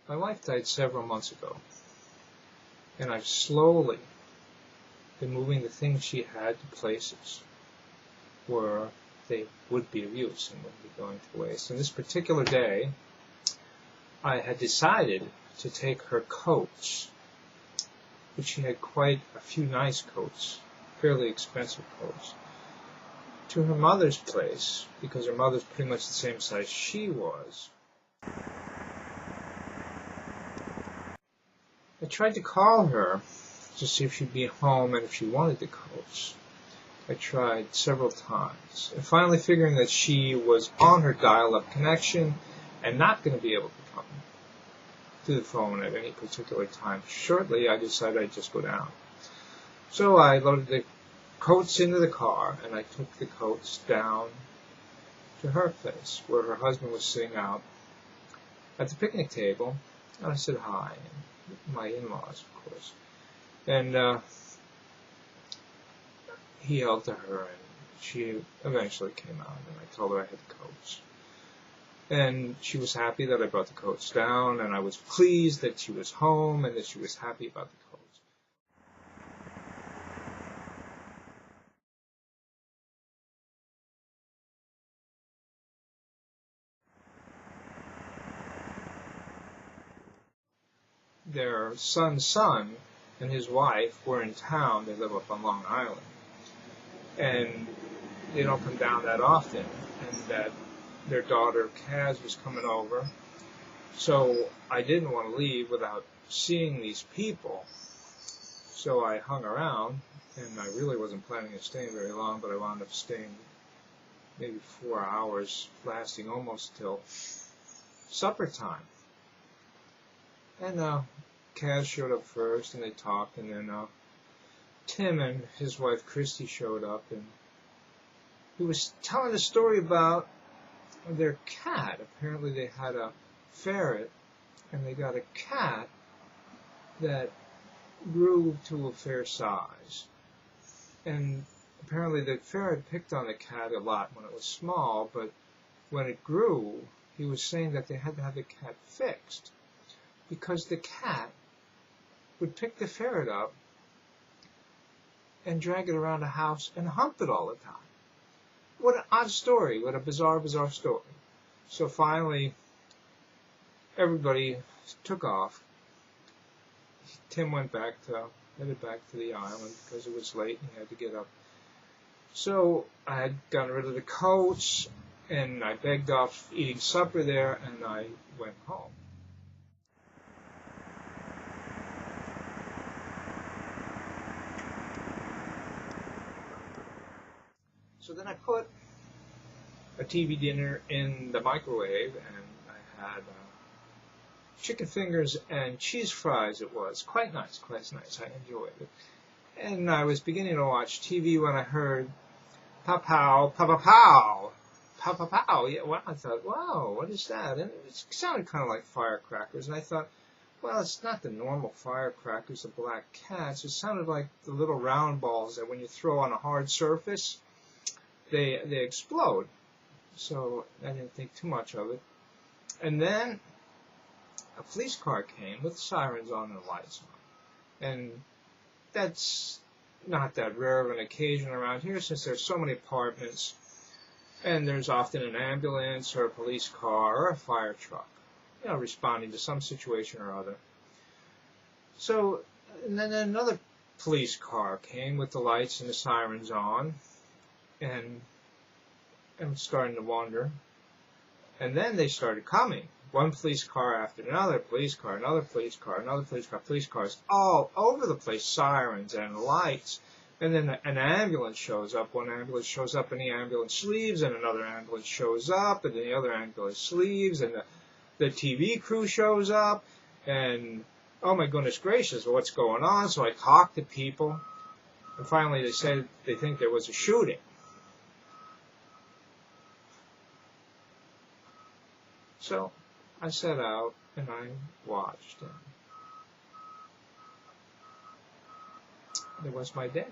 My wife died several months ago, and I've slowly been moving the things she had to places where they would be of use and wouldn't be going to waste. And this particular day, I had decided to take her coats, which she had quite a few nice coats, fairly expensive coats, to her mother's place, because her mother's pretty much the same size she was. I tried to call her to see if she'd be home and if she wanted the coats. I tried several times, and finally figuring that she was on her dial-up connection and not going to be able to come to the phone at any particular time shortly, I decided I'd just go down. So I loaded the coats into the car, and I took the coats down to her place, where her husband was sitting out at the picnic table, and I said hi, and my in-laws, of course. And he yelled to her, and she eventually came out, and I told her I had the coats. And she was happy that I brought the coats down, and I was pleased that she was home and that she was happy about the coats. Their son's son and his wife were in town. They live up on Long Island. And they don't come down that often. And that their daughter, Kaz, was coming over. So I didn't want to leave without seeing these people. So I hung around, and I really wasn't planning on staying very long, but I wound up staying maybe 4 hours, lasting almost till supper time. And Kaz showed up first, and they talked, and then Tim and his wife Christy showed up, and he was telling a story about their cat. Apparently they had a ferret, and they got a cat that grew to a fair size. And apparently the ferret picked on the cat a lot when it was small, but when it grew, he was saying that they had to have the cat fixed, because the cat would pick the ferret up and drag it around the house and hump it all the time. What an odd story. What a bizarre, bizarre story. So finally, everybody took off. Tim headed back to the island because it was late and he had to get up. So I had gotten rid of the coats, and I begged off eating supper there, and I went home. So then I put a TV dinner in the microwave, and I had chicken fingers and cheese fries. It was quite nice, quite nice. I enjoyed it. And I was beginning to watch TV when I heard pow-pow, pow-pow-pow, pow-pow-pow. Yeah, well, I thought, wow, what is that? And it sounded kind of like firecrackers. And I thought, well, it's not the normal firecrackers, the black cats. It sounded like the little round balls that when you throw on a hard surface, they explode. So I didn't think too much of it. And then a police car came with sirens on and lights on. And that's not that rare of an occasion around here, since there's so many apartments, and there's often an ambulance or a police car or a fire truck, responding to some situation or other. So, and then another police car came with the lights and the sirens on, and I'm starting to wonder. And then they started coming. One police car after another police car, another police car, another police car, police cars all over the place, sirens and lights. And then an ambulance shows up. One ambulance shows up and the ambulance leaves, and another ambulance shows up, and then the other ambulance leaves, and the TV crew shows up, and oh my goodness gracious, what's going on? So I talked to people, and finally they said they think there was a shooting. So I sat out and I watched, and it was my day.